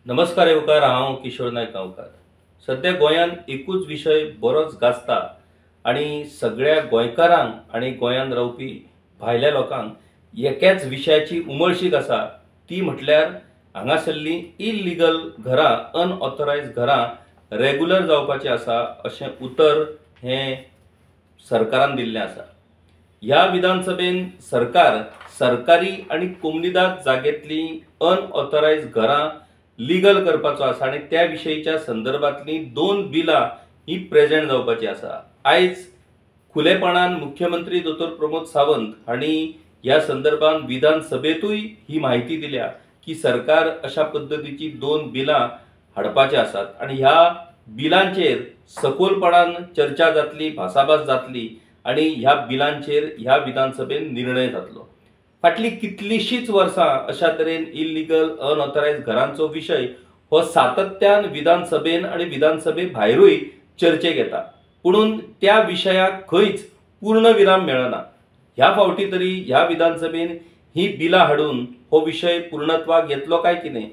नमस्कार येवकार, हांव किशोर नायक गांवकार। सध्या गोंयांत एकूच विशय बरोच गाजता आणि सगळ्या गोंयकारांक आणि गोंयांत रावपी भायल्या लोकांक एकाच विशयाची उमळशीक आसा, ती म्हटल्यार हांगासरली इल्लीगल घरां, अनऑथरायज्ड घरां रेग्युलर जावपाची आसा अशें उतर हे सरकारान दिल्लें आसा। ह्या विधानसभेन सरकार सरकारी आणि कोमनीदाद जागेतली अनऑथरायज्ड घरां लीगल करपाचो आसा आणि त्या विशयीच्या संदर्भातली 2 बिलां ही प्रेजेंट जावपाची आसा। आयज खुलेपणान मुख्यमंत्री दोतोर प्रमोद सावंत हांणी ह्या संदर्भात विधानसभेतूय ही माहिती दिल्या की सरकार अशा पद्धतीची 2 बिलां हाडपाचे आसात आणि ह्या बिलांचेर सखोलपणान चर्चा जातली, भासाभास जातली आणि ह्या बिलांचेर ह्या विधानसभेन निर्णय जातलो। फाटली कितलीशीच वर्सां अशा तरेन इल्लीगल अनऑथरायज्ड घरांचो विशय हो सातत्यान विधानसभेन आणि विधानसभे भायरूय चर्चेक येता, पुणून त्या विशयाक खंयच पूर्ण विराम मेळना। ह्या फावटी तरी ह्या विधानसभेन ही बिलां हाडून हो विशय पूर्णत्वाक येतलो काय कितें,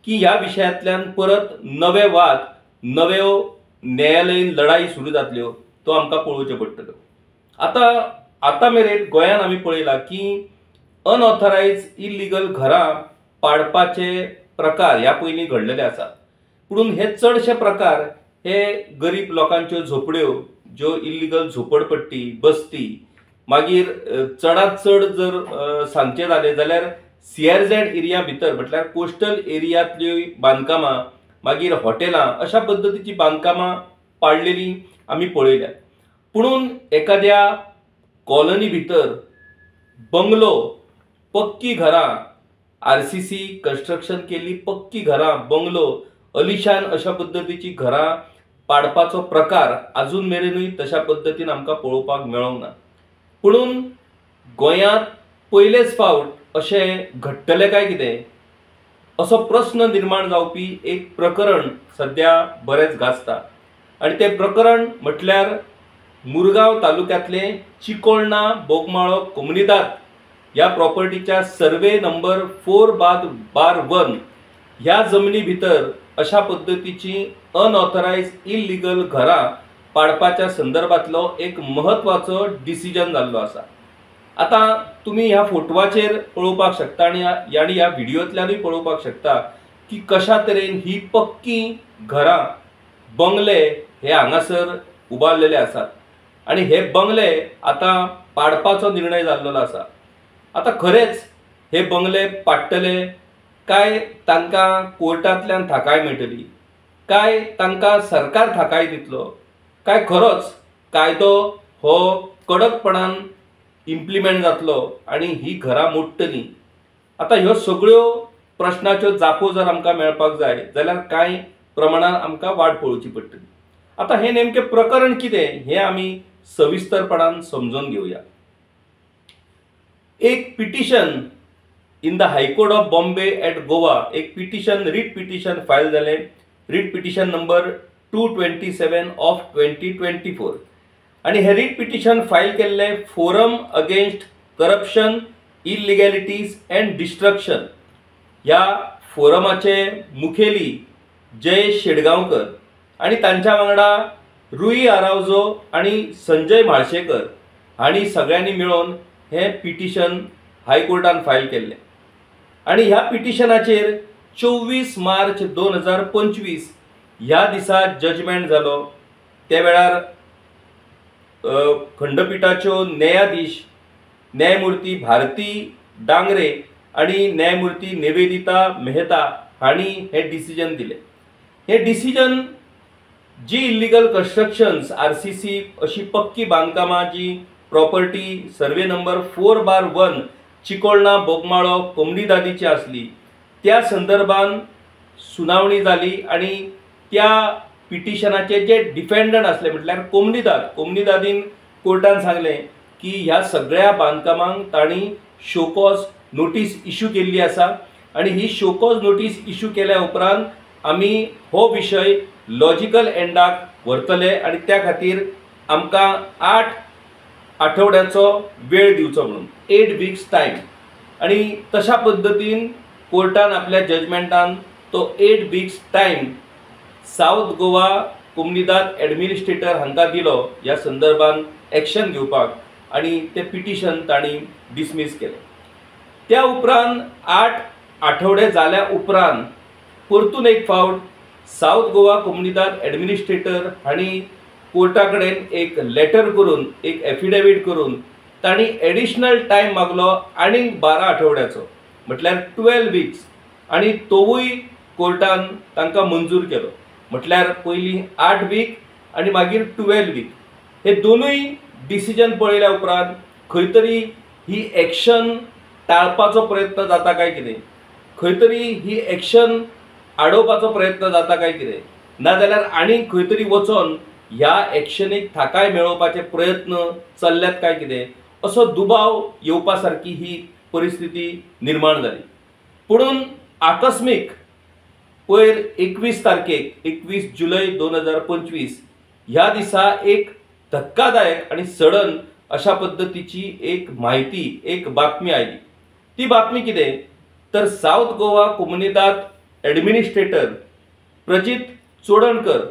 की ह्या विशयांतल्यान परत नवे वाद, नव्यो न्यायालयीन लढाई सुरू जातल्यो, तो आमकां पळोवचें पडटलो। आता मेरेन गोंयांत आमी पळयलां की अनऑथरायज्ड इल्लीगल घरां पाडपाचे प्रकार ह्या पयलीं घडलेले आसात, पुणून हे चडशे प्रकार हे गरीब लोकांच्यो झोपड्यो, ज्यो इल्लीगल झोपडपट्टी, बस्ती, मागीर चडांत चड जर सांगचे जाले जाल्यार CRZ एरिया भितर म्हटल्यार कोस्टल एरियांतल्यो बांदकामां, मागीर हॉटेलां, अशा पद्धतीची बांदकामां पाडलेली आमी पळयल्यात। पुणून एखाद्या कॉलनी भितर बंगलो, पक्की घरां, RCC कन्स्ट्रक्शन केल्ली पक्की घरां, बंगलो, अलिशान अशा पद्धतीची घरां पाडपाचो प्रकार अजून मेरेनूय तशा पद्धतीन आमकां पळोवपाक मेळोंक ना। पुणून गोंयांत पयलेच फावट अशें घडटलें काय कितें असो प्रश्न निर्माण जावपी एक प्रकरण सध्या बरेच गाजता आणि ते प्रकरण म्हटल्यार मुरगांव तालुक्यांतले चिकोळणा बोगमाळो कोमनीदाद ह्या प्रॉपर्टीच्या सर्वे नंबर 4/1 ह्या जमनी भितर अशा पद्धतीची अनऑथरायज्ड इल्लीगल घरां पाडपाच्या संदर्भातलो एक महत्वाचो डिसिजन जाल्लो आसा। आता तुम्ही ह्या फोटवाचेर पळोवपाक शकता आणि ह्या व्हिडिओतल्यानूय पळोवपाक शकता की कशा तरेन ही पक्की घरां, बंगले हे हांगासर उबारलेले आसात आणि हे बंगले आता पाडपाचो निर्णय जाल्लो आसा। आता खरेच हे बंगले पाडटले काय तांकां कोर्टांतल्यान थाकाय मेळटली, काय तांकां सरकार थाकाय दितलो, काय खरोच कायदो हो कडकपणान इम्प्लिमेंट जातलो आणि ही घरां मोडटली। आता ह्यो सगळ्यो प्रश्नाच्यो जापो जर आमकां मेळपाक जाय जाल्यार कांय प्रमाणात आमकां वाट पळोवची पडटली। आता हे नेमके प्रकरण कितें हे आमी सविस्तरपणान समजून घेवया। एक petition in the high court of Bombay at Goa, एक पिटिशन, रीट पिटिशन फायल जाले, रीट पिटिशन नंबर 227 ऑफ 2024 आणि हे रीट पिटिशन फायल केल्ले forum against corruption, illegalities and destruction ह्या फोरमाचे मुखेली जय शेडगांवकर आणि तांच्या वांगडा रुई आरावजो आणि संजय म्हाळशेकर हांणी सगळ्यांनी मेळून हे पिटिशन हायकोर्टान फायल केल्ले आणि ह्या पिटिशनाचेर 24 मार्च 2025 ह्या दिसा जजमेंट जालो। त्या वेळार खंडपीठाच्यो न्यायाधीश न्यायमूर्ती भारती डांगरे आणि न्यायमूर्ती निवेदिता मेहता हांणी हे डिसिजन दिले। हे डिसिजन जी इल्लीगल कन्स्ट्रक्शन्स, RCC अशी पक्की बांदकामां जी property survey number 4/1 Chicolna Bogmalo कोमनीदादीची असली त्या संदर्भात सुनावणी जाली आणि त्या पिटिशनाचे जे डिफेंडंट असले म्हटल्यार कोमनीदादीन कोर्टान सांगले की ह्या सगळ्या बांदकामांक तांणी शोकॉज नोटीस इश्यू केल्ली आसा आणि ही शोकॉज नोटीस इश्यू केल्या उपरांत आमी हो विशय लॉजिकल एंडाक व्हरतले आणि त्या खातीर आमकां 8 आठवड्याचो वेळ दिवचो म्हणून 8 वीक्स टाइम आणि तशा पद्धतीन कोर्टान आपल्या जजमेंटान तो 8 वीक्स टाइम साउथ गोवा कोमुनिदाद एडमिनिस्ट्रेटर हांकां दिलो ह्या संदर्भान एक्शन घेवपाक आणि ते पिटिशन तांणी डिसमीस केलें। त्या उपरांत 8 आठवडे जाल्या उपरांत परतून एक फावट साउथ गोवा कोमुनिदाद एडमिनिस्ट्रेटर हांणी कोर्टा कडेन एक लेटर करून एक एफिडेविट करून तांणी एडिशनल टाइम मागलो आनीक 12 आठवड्याचो, म्हटल्यार 12 वीक्स, आणि तोवूय कोर्टान तांकां मंजूर केलो। म्हटल्यार पयलीं 8 वीक आणि मागीर 12 वीक। हे दोनूय डिसिजन पळयल्या उपरांत खंय तरी ही एक्शन टाळपाचो प्रयत्न जाता काय कितें, खंय तरी ही एक्शन आडोवपाचो प्रयत्न जाता काय कितें, नाजाल्यार आनीक खंय तरी वचोन ह्या एक्शनीक थाकाय मेळोवपाचे प्रयत्न चल्ल्यात काय कितें, असो दुबाव येवपा सारकी ही परिस्थिती निर्माण जाली। पुणून आकस्मीक पयर 21 तारखेक 21 जुलय 2025 ह्या दिसा एक धक्कादायक आणि सडन अशा पद्धतीची एक माहिती, एक बातमी आयली। ती बातमी कितें तर साउथ गोवा कोमुनिदाद एडमिनिस्ट्रेटर प्रजित चोडणकर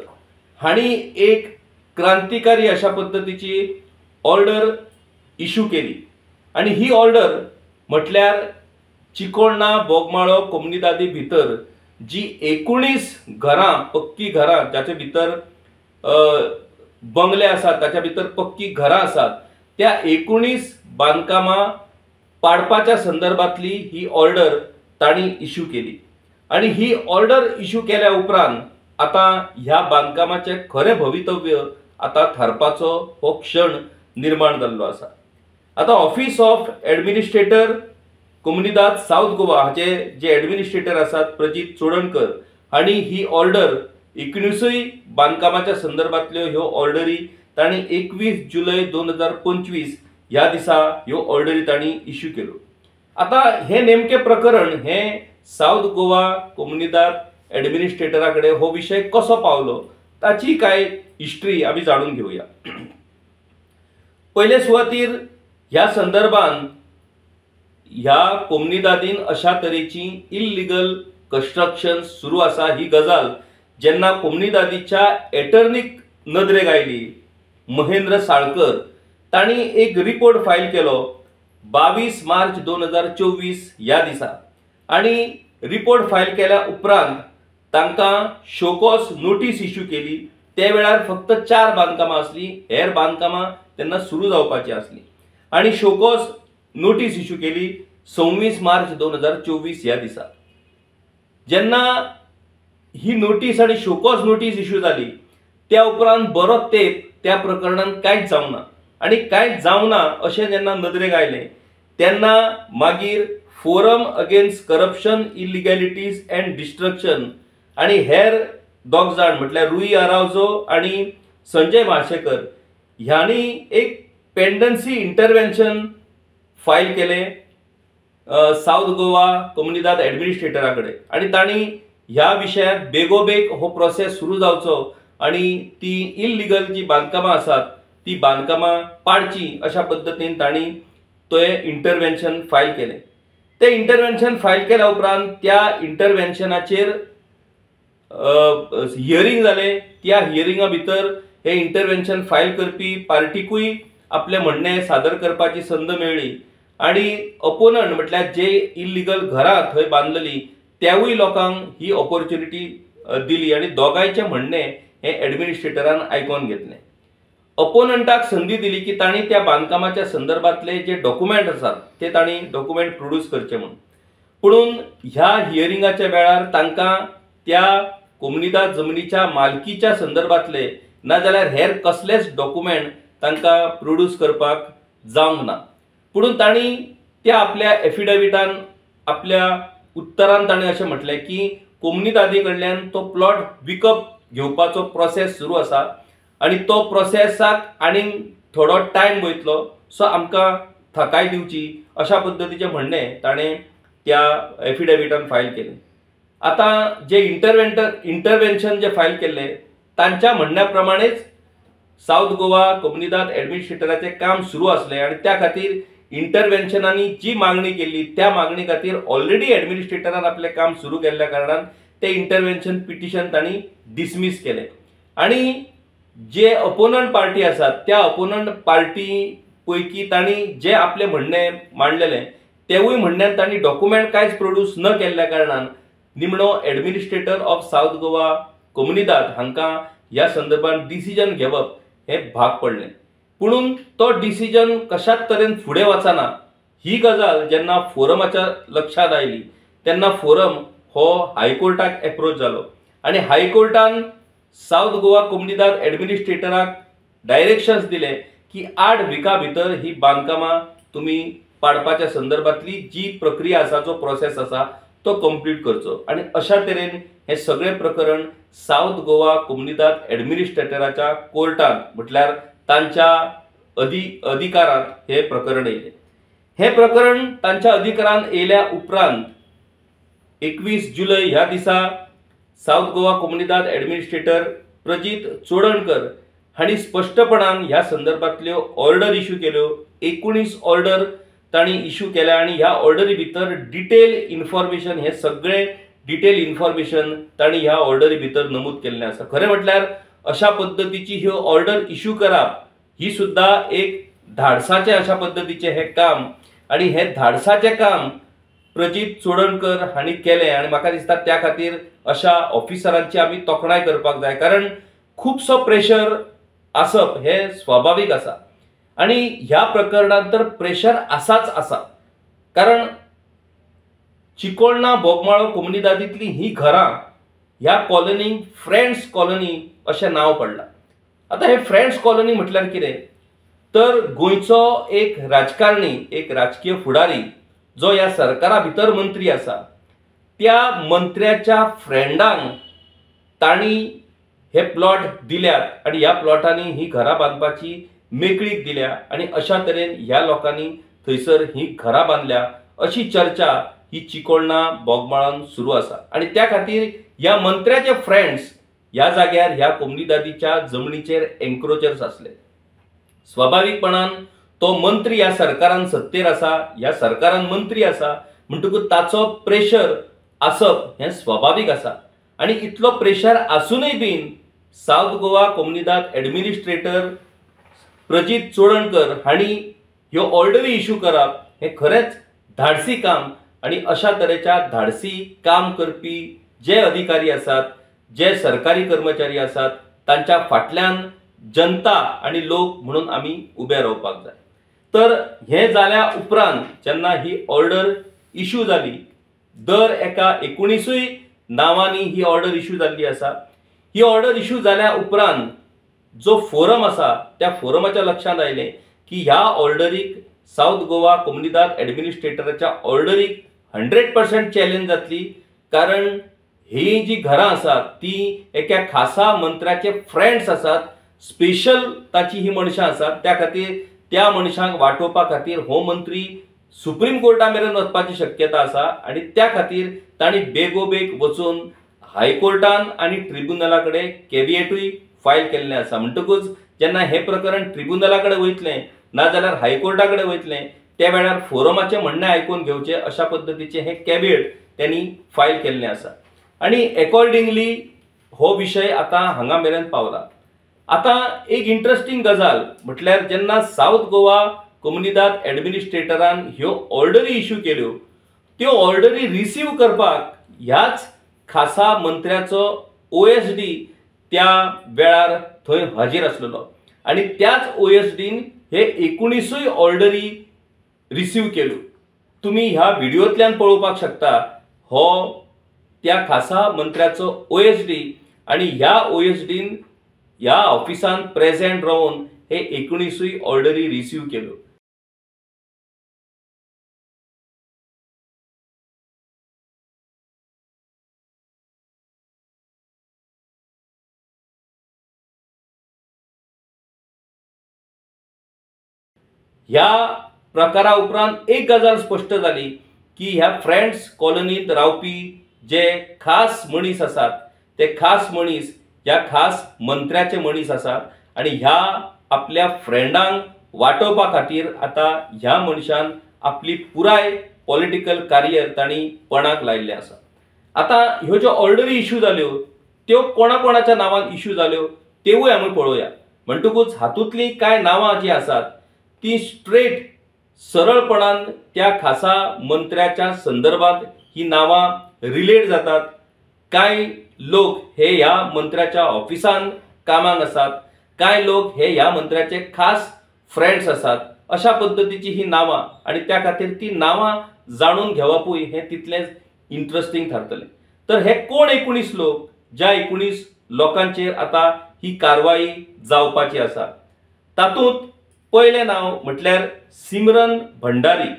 हांणी एक क्रांतिकारी अशा पद्धतीची ऑर्डर इश्यू केली, आणि ही ऑर्डर म्हटल्यार चिकोळणा बोगमाळो कोमुनिदादी भितर जी 19 घरां, पक्की घरां, जाचे भितर बंगले आसात, ताच्या भितर पक्की घरां आसात, त्या 19 बांदकामां पाडपाच्या संदर्भातली ही ऑर्डर तांणी इश्यू केली। आणि ही ऑर्डर इश्यू केल्या उपरांत आता ह्या बांदकामाचे खरे भवितव्य आता ठरपाचो हो क्षण निर्माण जाल्लो आसा। आता ऑफिस ऑफ एडमिनिस्ट्रेटर कोमुनिदाद साउथ गोवा हाचे जे एडमिनिस्ट्रेटर आसात प्रजित चोडणकर हांणी ही ऑर्डर 19 बांदकामाच्या संदर्भातल्यो ह्यो ऑर्डरी तांणी 21 जुलय 2025 ह्या दिसा ह्यो ऑर्डरी तांणी इश्यू केलो। आता हे नेमके प्रकरण हे साउथ गोवा कोमुनिदाद एडमिनिस्ट्रेटराकडे हो विषय कसो पावलो ताची काय हिस्ट्री आम्ही जाणून घेऊया। पहिले सुवातीर ह्या संदर्भान ह्या कोमुनिदादीन अशा तरेची इल्लीगल कन्स्ट्रक्शन सुरू आसा ही गजाल जेन्ना कोमुनिदादीच्या एटर्नीक नदरेक आयली महेंद्र साळकर तांणी एक रिपोर्ट फायल केलो 22 मार्च 2024 ह्या दिसा, आणि रिपोर्ट फायल केल्या उपरांत तांकां शोकॉस नोटीस इश्यू केली। त्या वेळार फक्त 4 बांदकामां आसली, हेर बांदकामां तेन्ना सुरू जावपाची आसली, आणि शोकॉस नोटीस इश्यू केली 26 मार्च 2024 ह्या दिसा। जेन्ना ही नोटीस आणि शोकॉस नोटीस इश्यू जाली त्या उपरांत बरो तेंप त्या प्रकरणात कांयच जावना, आणि कांयच जावना अशें जेन्ना नदरेक आयलें तेन्ना मागीर forum against corruption इलिगॅलिटीज and destruction आणि हेर दोग जाण म्हटल्यार रुई आरावजो आणि संजय म्हाशेकर ह्यांनी एक पेंडन्सी इंटरवेंशन फायल केले साउथ गोवा कोमुनिदाद एडमिनिस्ट्रेटराकडे, आणि तांणी ह्या विशयात बेगोबेग हो प्रोसेस सुरू जावचो आणि ती इल्लीगल जी बांदकामां आसात ती बांदकामां पाडची अशा पद्धतीन तांणी तें इंटरवेंशन फायल केलें। ते इंटरवेंशन फायल केल्या उपरांत त्या इंटरवेंशनाचेर हियरिंग जालें। त्या हियरिंगा भितर हे इंटरवेंशन फायल करपी पार्टीकूय आपले म्हणणे सादर करपाची संद मेळ्ळी, आणि अपोनंट म्हटल्यार जे इल्लीगल घरां थंय बांदलेली त्यावूय लोकांक ही ऑपॉर्च्युनिटी दिली, आणि दोगांयचे म्हणणे हे एडमिनिस्ट्रेटरान आयकोन घेतलें। अपोनंटाक संदी दिली की तांणी त्या बांदकामाच्या संदर्भातले जे डॉक्युमेंट आसात ते तांणी डॉक्युमेंट प्रोड्यूस करचे म्हणून। पुणून ह्या हियरिंगाच्या वेळार तांकां त्या कोमुनिदाद जमनीच्या मालकीच्या संदर्भातले नाजाल्यार हेर कसलेच डॉक्युमेंट तांकां प्रोड्यूस करपाक जावंक ना। पुणून तांणी त्या आपल्या एफिडेविटान आपल्या उत्तरान तांणी अशें म्हटलें की कोमुनिदादी कडल्यान तो प्लॉट विकप घेवपाचो प्रोसेस सुरू आसा, आणि तो प्रोसेसाक आनीक थोडो टायम वयतलो, सो आमकां थाकाय दिवची अशा पद्धतीचे म्हणणे ताणें त्या एफिडेविटान फायल केलें। आता जे इंटरवेंशन जे फायल केल्लें तांच्या म्हणण्या प्रमाणेच साउथ गोवा कोमुनिदाद एडमिनिस्ट्रेटराचें काम सुरू आसलें, आणि त्या खातीर इंटरवेंशनांनी जी मागणी केल्ली त्या मागणी खातीर ऑलरेडी एडमिनिस्ट्रेटरान आपलें काम सुरू केल्ल्या कारणान ते इंटरव्हेन्शन पिटिशन तांणी डिसमीस केले आणि जे अपोनंट पार्टी आसात त्या अपोनंट पार्टी पैकी तांणी जे आपले म्हणणे मांडलेले तेवूय म्हणण्यान तांणी डॉक्युमेंट कांयच प्रोड्यूस न केल्ल्या कारणान निमणो एडमिनिस्ट्रेटर ऑफ साउथ गोवा कोमुनिदाद हांकां ह्या संदर्भात डिसिजन घेवप हे भाग पडलें। पुणून तो डिसिजन कशाच तरेन फुडें वचना ही गजाल जेन्ना फोरमाच्या लक्षात आयली तेन्ना फोरम हो हायकोर्टाक एप्रोच जालो आणि हायकोर्टान साउथ गोवा कोमुनिदाद एडमिनिस्ट्रेटराक डायरेक्शन्स दिले की 8 विका भितर ही बांदकामां तुम्ही पाडपाच्या संदर्भातली जी प्रक्रिया आसा जो प्रोसेस आसा तो कंप्लीट करचो आणि अशा तरेन हे सगळे प्रकरण साउथ गोवा कोमुनिदाद एडमिनिस्ट्रेटराच्या कोर्टात म्हटल्यार तांच्या अधिकारांत हे प्रकरण येयले। हे प्रकरण तांच्या अधिकारांत येयल्या उपरांत 21 जुलै ह्या दिसा साउथ गोवा कोमुनिदाद एडमिनिस्ट्रेटर प्रजित चोडणकर हांणी स्पष्टपणान ह्या संदर्भातल्यो ऑर्डर इश्यू केल्यो। 19 ऑर्डर तांणी इश्यू केल्या आणि ह्या ऑर्डरी भितर डिटेल इन्फॉर्मेशन हे सगळे डिटेल इन्फॉर्मेशन तांणी ह्या ऑर्डरी भितर नमूद केल्लें आसा। खरें म्हटल्यार अशा पद्धतीची ह्यो ऑर्डर इश्यू करप ही सुद्धा एक धाडसाचे अशा पद्धतीचे हे काम आणि हे धाडसाचे काम प्रजित चोडणकर हांणी केलें आणि म्हाका दिसता त्या खातीर अशा ऑफिसरांची आमी तोखणाय करपाक जाय कारण खूबसो प्रेशर आसप हे स्वाभाविक आसा आणि ह्या प्रकरणात तर प्रेशर आसाच आसा कारण चिकोळणा बोगमाळो कोमुनिदादींतली ही घरां ह्या कॉलनीक फ्रेंड्स कॉलनी अशें नांव पडलां। आता हे फ्रेंड्स कॉलनी म्हटल्यार कितें तर गोंयचो एक राजकारणी एक राजकीय फुडारी जो ह्या सरकारा भितर मंत्री आसा त्या मंत्र्याच्या फ्रेंडांक तांणी हे प्लॉट दिल्यात आणि ह्या प्लॉटांनी ही घरां बांदपाची मेकळीक दिल्या आणि अशा तरेन ह्या लोकांनी थंयसर ही घरां बांदल्या अशी चर्चा ही चिकोळणा बोगमाळान सुरू आसा आणि त्या खातीर ह्या मंत्र्याचे फ्रेंड्स ह्या जाग्यार ह्या कोमुनिदादीच्या जमनीचेर एन्क्रोचर्स आसले। स्वाभाविकपणान तो मंत्री ह्या सरकारान सत्तेर आसा ह्या सरकारान मंत्री आसा म्हणटकूच ताचो प्रेशर आसप हें स्वाभाविक आसा आणि इतलो प्रेशर आसूनय बीन साउथ गोवा कोमुनिदाद एडमिनिस्ट्रेटर प्रजित चोडणकर हांणी ह्यो ऑर्डरी इश्यू करप हे खरेंच धाडसी काम आणि अशा तरेच्या धाडसी काम करपी जे अधिकारी आसात जे सरकारी कर्मचारी आसात तांच्या फाटल्यान जनता आणि लोक म्हणून आमी उबे रावपाक जाय। तर हे जाल्या उपरांत जेन्ना ही ऑर्डर इश्यू जाली दर एका 19 नावांनी ही ऑर्डर इश्यू जाल्ली आसा। ही ऑर्डर इश्यू जाल्या उपरांत जो फोरम आसा त्या फोरमाच्या लक्षात आयलें की ह्या ऑर्डरीक साउथ गोवा कोमुनिदाद एडमिनिस्ट्रेटराच्या ऑर्डरीक 100% चॅलेंज जातली कारण ही जी घरां आसात ती एका खासा मंत्र्याचे फ्रेंड्स आसात स्पेशल ताची ही मनशां आसात त्या खातीर त्या मनशांक वाटोवपा खातीर हो मंत्री सुप्रीम कोर्टा मेरेन वचपाची शक्यता आसा आणि त्या खातीर तांणी बेगोबेग वचून हायकोर्टान आणि ट्रिब्युनला कडेन कॅव्हिएटूय फायल केल्लें आसा। म्हणटकूच जेन्ना हे प्रकरण ट्रिब्युनला कडेन वयतलें नाजाल्यार हायकोर्टा कडेन वयतलें त्या वेळार फोरमाचें म्हणणें आयकून घेवचें अशा पद्धतीचें हे कॅव्हिएट त्यांनी फायल केल्लें आसा आणि अकॉर्डिंगली हो विशय आता हांगा मेरेन पावला। आता एक इंटरेस्टिंग गजाल म्हटल्यार जेन्ना साउथ गोवा कोमुनिदाद एडमिनिस्ट्रेटरान ह्यो ऑर्डरी इश्यू केल्यो त्यो ऑर्डरी रिसीव करपाक ह्याच खासा मंत्र्याचो OSD त्या वेळार थंय हाजीर आसलेलो आणि त्याच OSDन हे 19 ऑर्डरी रिसीव केल्यो। तुम्ही ह्या व्हिडिओतल्यान पळोवपाक शकता हो त्या खासा मंत्र्याचो OSD आणि ह्या OSDन ह्या ऑफिसान प्रेझेंट राहून हे 19 ऑर्डरी रिसीव केल्यो। ह्या प्रकारा उपरांत एक गजाल स्पष्ट जाली की ह्या फ्रेंड्स कॉलनीत रावपी जे खास मनीस आसात ते खास मनीस ह्या खास मंत्र्याचे मनीस आसात आणि ह्या आपल्या फ्रेंडांक वाटोवपा खातीर आता ह्या मनशान आपली पुराय पॉलिटिकल करियर तांणी पणाक लायिल्लें आसा। आता ह्यो ज्यो ऑर्डरी इश्यू जाल्यो त्यो कोणाच्या नावान इश्यू जाल्यो तेवूय आमी पळोवया. म्हणटकूच हातूंतली कांय नांवां जी आसात ती स्ट्रेट सरळपणान त्या खासा मंत्र्याच्या संदर्भात ही नावां रिलेट जातात. कांय लोक हे ह्या मंत्र्याच्या ऑफिसान कामाक आसात, कांय लोक हे ह्या मंत्र्याचे खास फ्रेंड्स आसात. अशा पद्धतीची ही नावां आणि त्या खातीर ती नावां जाणून घेवपूय हे तितलेंच इंटरेस्टिंग थारतलें. तर हे कोण 19 लोक ज्या 19 लोकांचेर आता ही कारवाई जावपाची आसा. तातूंत पयलें नांव म्हटल्यार सिमरन भंडारी,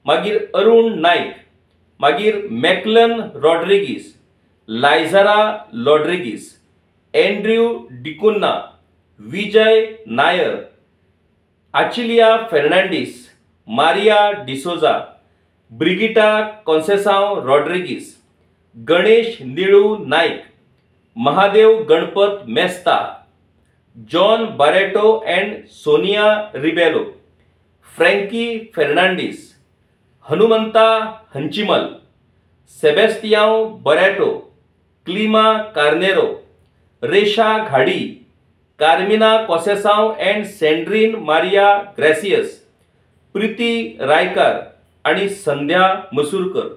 मागीर अरुण नाईक, मागीर मॅकलन रॉड्रिगीस, लायझारा Rodrigues, Andrew D'Cunha, Vijay Nair, आचिलिया Fernandes, Maria D'Souza, Brigitta Conceicao Rodrigues, Ganesh Nilu Naik, Mahadev Ganpat Mesta, John Barreto and Sonia Rebelo, Frankie Fernandes, Hanumanta Hanchimal, Sebastiao Barreto, क्लिमा Carneiro, Resha Ghadi, Carmina Conceicao and Sandrine Maria Gracias, Preeti Raikar आणि संध्या मसूरकर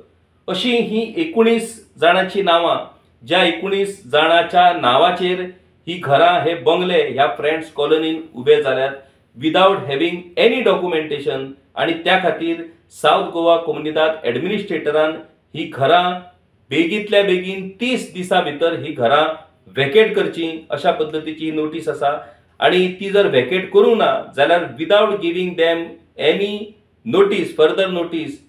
अशी ही 19 जाणांची नावां, ज्या 19 जाणांच्या नावाचेर ही घरां हे बंगले ह्या फ्रेंड्स कॉलनीन उबे जाल्यात विदाउट हॅव्हिंग एनी डॉक्युमेंटेशन. आणि त्या खातीर साऊथ गोवा कोमुनिदाद एडमिनिस्ट्रेटरान ही घरां बेगींतल्या बेगीन 30 दिसां भितर ही घरां व्हॅकेट करची अशा पद्धतीची नोटीस आसा. आणि ती जर व्हॅकेट करूंक ना जाल्यार without giving them any notice, further notice,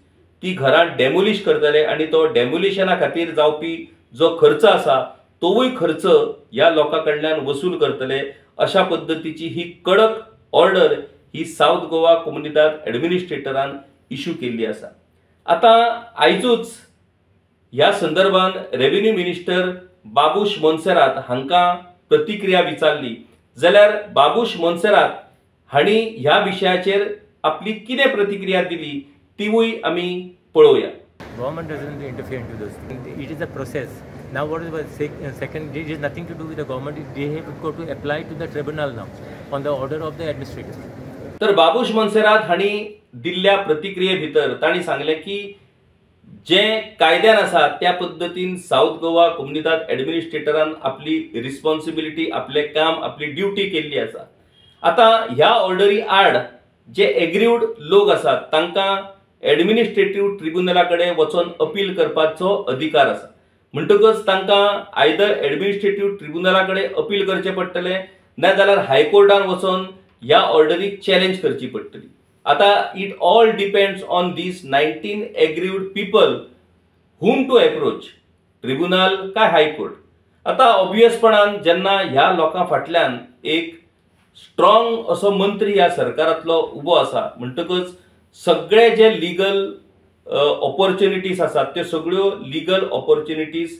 ती घरां डेमोलिश करतले आणि तो डेमोलिशना खातीर जावपी जो खर्च आसा तोवूय खर्च ह्या लोकां कडल्यान वसूल करतले. अशा पद्धतीची ही कडक ऑर्डर ही साऊथ गोवा कोमुनिदाद एडमिनिस्ट्रेटरान इश्यू केल्ली आसा. आता आयजूच ह्या संदर्भान रेव्हेन्यू मिनिस्टर बाबूश मोन्सेरात हांकां प्रतिक्रिया विचारली जाल्यार बाबूश मोन्सेरात हांणी ह्या विशयाचेर आपली कितें प्रतिक्रिया दिली तीवूय आमी पळोवया. Government doesn't interfere into this. It is a process. Now what is the second, it has nothing to do with the government. They have got to apply to the tribunal now on the order of the administrator. तर बाबूश मोन्सेरात हांणी दिल्ल्या प्रतिक्रिये भितर तांणी सांगले की जे कायद्यान आसा त्या पद्धतीन साऊथ गोवा कोमुनिदाद एडमिनिस्ट्रेटरान आपली रिस्पॉन्सिबिलिटी, आपले काम, आपली ड्युटी केल्ली आसा. आता ह्या ऑर्डरी आड जे एग्रीव्ड लोक आसात तांकां एडमिनिस्ट्रेटिव्ह ट्रिब्युनला कडेन वचून अपील करपाचो अधिकार आसा. म्हणटकच तांकां आयदर एडमिनिस्ट्रेटिव्ह ट्रिब्युनला कडेन अपील करचें पडटलें नाजाल्यार हायकोर्टान वचून ह्या ऑर्डरीक चॅलेंज करची पडटली. आता it all depends on these 19 aggrieved people whom to approach, tribunal काय हायकोर्ट. आता ऑब्वियसपणान जेन्ना ह्या लोकां फाटल्यान एक स्ट्रॉंग असो मंत्री ह्या सरकारांतलो उबो आसा म्हणटकच सगळे जे लीगल ऑपॉर्च्युनिटीज आसात त्यो सगळ्यो लीगल ऑपॉर्च्युनिटीज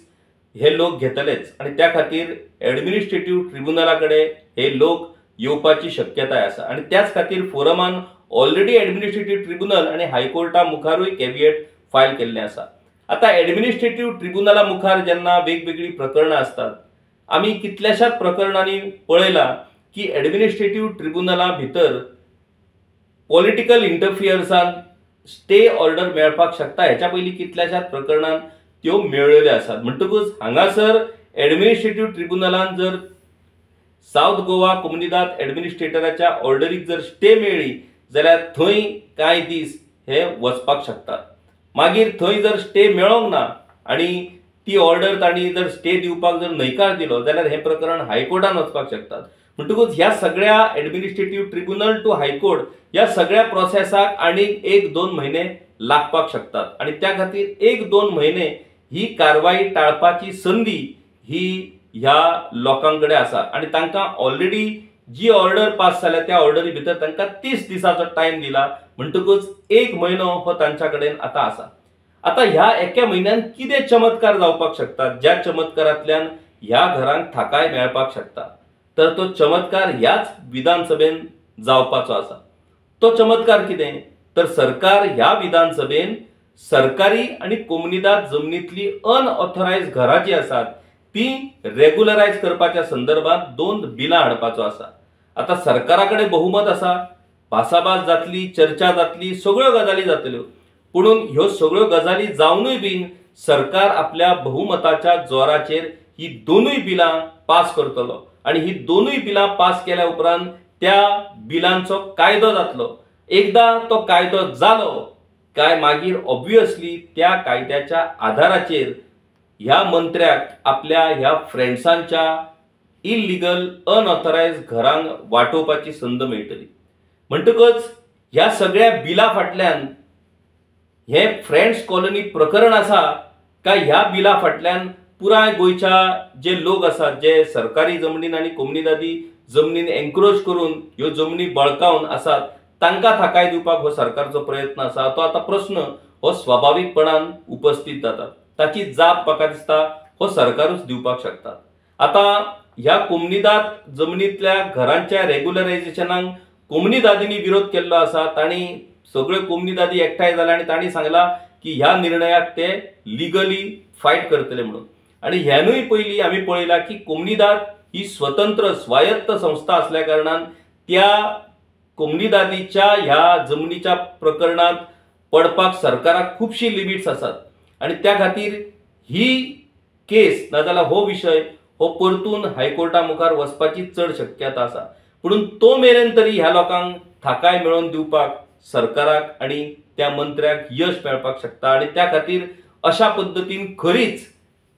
हे लोक घेतलेच आणि त्या खातीर एडमिनिस्ट्रेटिव्ह ट्रिब्युनला कडेन हे लोक येवपाची शक्यताय आसा. आणि त्याच खातीर फोरमान ऑलरेडी एडमिनिस्ट्रेटिव्ह ट्रिब्युनल आणि हायकोर्टा मुखारूय कॅव्हिएट फायल केल्लें आसा. आता एडमिनिस्ट्रेटिव्ह ट्रिब्युनला मुखार जेन्ना वेगवेगळी प्रकरणां असतात आमी कितल्याशाच प्रकरणांनी पळयला की एडमिनिस्ट्रेटिव्ह ट्रिब्युनला भितर पॉलिटिकल इंटरफियर्सान स्टे ऑर्डर मेळपाक शकता. हेच्या पयलीं कितल्याशाच प्रकरणांत त्यो मेळ्ळेल्यो आसात. म्हणटकूच हांगासर एडमिनिस्ट्रेटिव्ह ट्रिब्युनलान जर साऊथ गोवा कोमुनिदाद एडमिनिस्ट्रेटराच्या ऑर्डरीक जर स्टे मेळ्ळी जाल्यार थंय कांय दीस हे वचपाक शकतात. मागीर थंय जर स्टे मेळोंक ना आणि ती ऑर्डर तांणी जर स्टे दिवपाक जर न्हयकार दिलो जाल्यार हे प्रकरण हायकोर्टान वचपाक शकतात. म्हणटकूच ह्या सगळ्या एडमिनिस्ट्रेटिव्ह ट्रिब्युनल टू हायकोर्ट ह्या सगळ्या प्रोसेसाक आनीक 1-2 म्हयने लागपाक शकतात. आणि त्या खातीर 1-2 म्हयने ही कारवाई टाळपाची संदी ही ह्या लोकांकडे आसा. आणि तांकां ऑलरेडी जी ऑर्डर पास जाल्या त्या ऑर्डरी भितर तांकां 30 दिसाचो टायम दिला. म्हणटकूच 1 म्हयनो हो तांच्या कडेन आतां आसा. आता ह्या एका म्हयन्यान कितें चमत्कार जावपाक शकतात ज्या चमत्कारांतल्यान ह्या घरांक थाकाय मेळपाक शकता. तर तो चमत्कार ह्याच विधानसभेन जावपाचो आसा. तो चमत्कार कितें तर सरकार ह्या विधानसभेन सरकारी आणि कोमनीदाद जमनीतली अनऑथरायज घरां जी आसात ती रेग्युलरायज करपाच्या संदर्भात 2 बिलां हाडपाचो आसा। आता सरकाराकडे बहुमत आसा, भासाभास जातली, चर्चा जातली, सगळ्यो गजाली जातल्यो, पुणून ह्यो सगळ्यो गजाली जावनूय बीन सरकार आपल्या बहुमताच्या जोराचेर ही दोनूय बिलां पास करतलो आणि ही दोनूय बिलां पास केल्या उपरांत त्या बिलांचो कायदो जातलो। एकदा तो कायदो जालो काय मागीर ऑब्वियसली त्या कायद्याच्या आधाराचेर ह्या मंत्र्याक आपल्या ह्या फ्रेंड्सांच्या इल्लीगल अनऑथरायज घरांक वाटोवपाची संद मेळटली। म्हणटकच ह्या सगळ्या बिला फाटल्यान हे फ्रेंड्स कॉलनी प्रकरण आसा काय ह्या बिला फाटल्यान पुराय गोयच्या जे लोक आसात जे सरकारी जमनीन आणि कोमनीदादी जमनीन एन्क्रोच करून ह्यो जमनी बळकावन आसात तांकां थाकाय दिवपाक हो सरकारचो प्रयत्न आसा। तो आता प्रश्न हो स्वाभाविकपणान उपस्थित जाता, ताची जाप म्हाका दिसता हो सरकारूच दिवपाक शकता। आता ह्या कोमनीदाद जमनीतल्या घरांच्या रेग्युलरायझेशनाक कोमनीदादींनी विरोध केल्लो आसा। तांणी सगळ्यो कोमनीदादी एकठांय जाल्या आणि तांणी सांगला की ह्या निर्णयाक ते लिगली फायट करतले म्हणून। आणि ह्यानूय पयलीं आमी पळयला की कोमनीदाद ही स्वतंत्र स्वायत्त संस्था असल्या कारणान त्या कोमनीदादीच्या ह्या जमनीच्या प्रकरणात पडपाक सरकाराक खूबशी लिमिट्स आसात आणि त्या खातीर ही केस नाजाल्यार हो विषय हो परतून हायकोर्टा मुखार वचपाची चड शक्यता आसा। पुणून तो मेरेन तरी ह्या लोकांक थाकाय मेळोवन दिवपाक सरकाराक आणि त्या मंत्र्याक यश मेळपाक शकता आणि त्या खातीर अशा पद्धतीन खरीच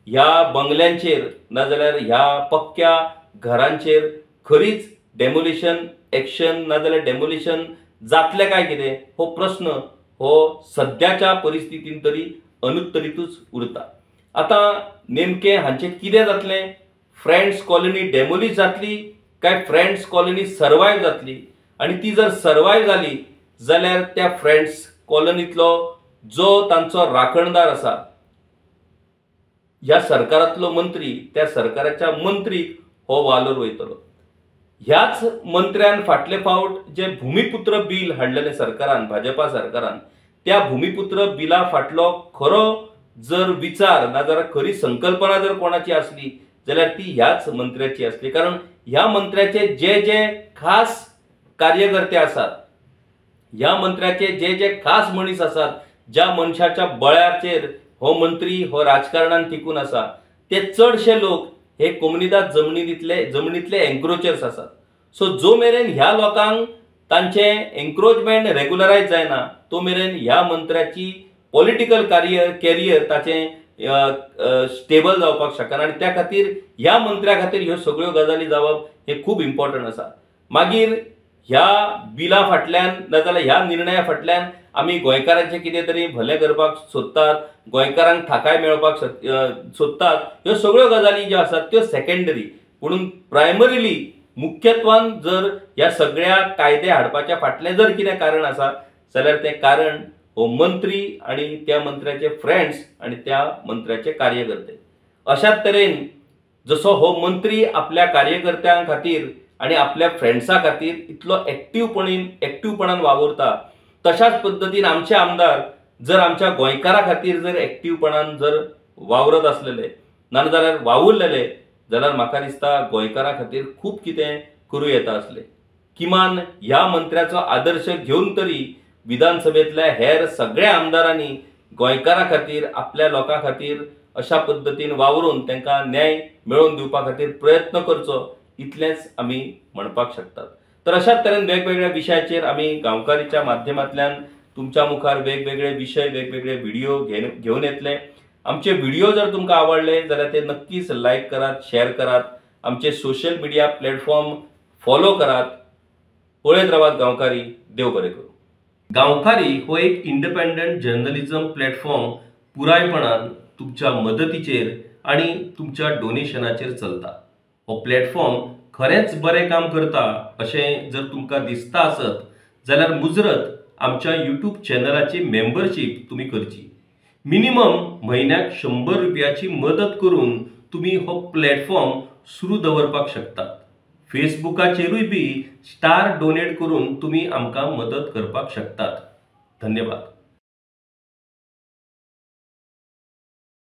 ह्या बंगल्यांचेर नाजाल्यार ह्या पक्क्या घरांचेर खरीच डेमोलिशन एक्शन नाजाल्यार डेमोलिशन जातले काय कितें हो प्रश्न हो सध्याच्या परिस्थितीन तरी अनुत्तरीतूच उरता। आता नेमके हांचे कितें जातलें? फ्रेंड्स कॉलनी डेमोलिश जातली काय फ्रेंड्स कॉलनी सर्वायव जातली? आणि ती जर सर्वायव जाली जाल्यार त्या फ्रेंड्स कॉलनीतलो जो तांचो राखणदार आसा ह्या सरकारातलो मंत्री त्या सरकाराच्या मंत्रीक हो वालोर वयतलो। ह्याच मंत्र्यान फाटले फावट जे भूमिपुत्र बिल हाडलेले सरकारान भाजपा सरकारान त्या भूमिपुत्र बिला फाटलो खरो जर विचार नाजाल्यार खरी संकल्पना जर कोणाची असली जाल्यार ती ह्याच मंत्र्याची असली। कारण ह्या मंत्र्याचे जे जे खास कार्यकर्ते आसात, ह्या मंत्र्याचे जे जे खास मनीस आसात, ज्या मनशाच्या बळाचेर हो मंत्री हो राजकारणान टिकून आसा ते चडशे लोक हे कोमनीदाद जमनीतले एन्क्रोचर्स आसात। सो जो मेरेन ह्या लोकांक तांचे एन्क्रोचमेंट रेग्युलरायज जायना तो मेरेन ह्या मंत्र्याची पॉलिटिकल कॅरियर ताचे स्टेबल जावपाक शकना आणि त्या खातीर ह्या मंत्र्या खातीर ह्यो सगळ्यो गजाली जावप हे खूब इम्पॉर्टंट आसा। मागीर ह्या बिला फाटल्यान नाजाल्यार ह्या निर्णया फाटल्यान आमी गोंयकारांचे कितें तरी भले करपाक सोदतात, गोंयकारांक थाकाय मेळोवपाक सोदतात, ह्यो सगळ्यो गजाली ज्यो आसात त्यो सेकंडरी। पुणून प्रायमरीली मुख्यत्वान जर ह्या सगळ्या कायदे हाडपाच्या फाटलें जर कितें कारण आसा जाल्यार तें कारण हो मंत्री आणि त्या मंत्र्याचे फ्रेंड्स आणि त्या मंत्र्याचे कार्यकर्ते। अशाच तरेन जसो हो मंत्री आपल्या कार्यकर्त्यां खातीर आणि आपल्या फ्रेंड्सा खातीर इतलो एक्टिवपणान वावरता तशाच पद्धतीन आमचे आमदार जर आमच्या गोंयकारा खातीर जर एक्टिवपणान जर वावरत असलेले नाजाल्यार वावुरलेले जाल्यार म्हाका दिसता गोंयकारा खातीर खूब कितें करूं येता असले। किमान ह्या मंत्र्याचो आदर्श घेवन तरी विधानसभेतल्या हेर सगळ्या आमदारांनी गोंयकारा खातीर आपल्या लोकां खातीर अशा पद्धतीन वावरून तांकां न्याय मेळोवन दिवपा खातीर प्रयत्न करचो इतलेंच आमी म्हणपाक शकतात। तर अशाच तरेन वेगवेगळ्या विशयाचेर आमी गांवकारीच्या माध्यमांतल्यान तुमच्या मुखार वेगवेगळे विषय वेगवेगळे व्हिडिओ घेवन येतले। आमचे व्हिडिओ जर तुमकां आवडले जाल्यार ते नक्कीच लायक करात, शेअर करात, आमचे सोशल मीडिया प्लॅटफॉर्म फॉलो करात। पळयत रावात गांवकारी। देव बरें करूं। गांवकारी हो एक इंडिपेंडंट जर्नलिझम प्लॅटफॉर्म पुरायपणान तुमच्या मदतीचेर आणि तुमच्या डोनेशनाचेर चलता। हो प्लॅटफॉर्म खरेंच बरें काम करता अशें जर तुमकां दिसता आसत जाल्यार मुजरत आमच्या यूट्यूब चॅनलाची मेंबरशीप तुम्ही करची। मिनिमम म्हयन्याक 100 रुपयाची मदत करून तुम्ही हो प्लॅटफॉर्म सुरू दवरपाक शकतात। फेसबुकाचेरूय बी स्टार डोनेट करून तुम्ही आमकां मदत करपाक शकतात। धन्यवाद।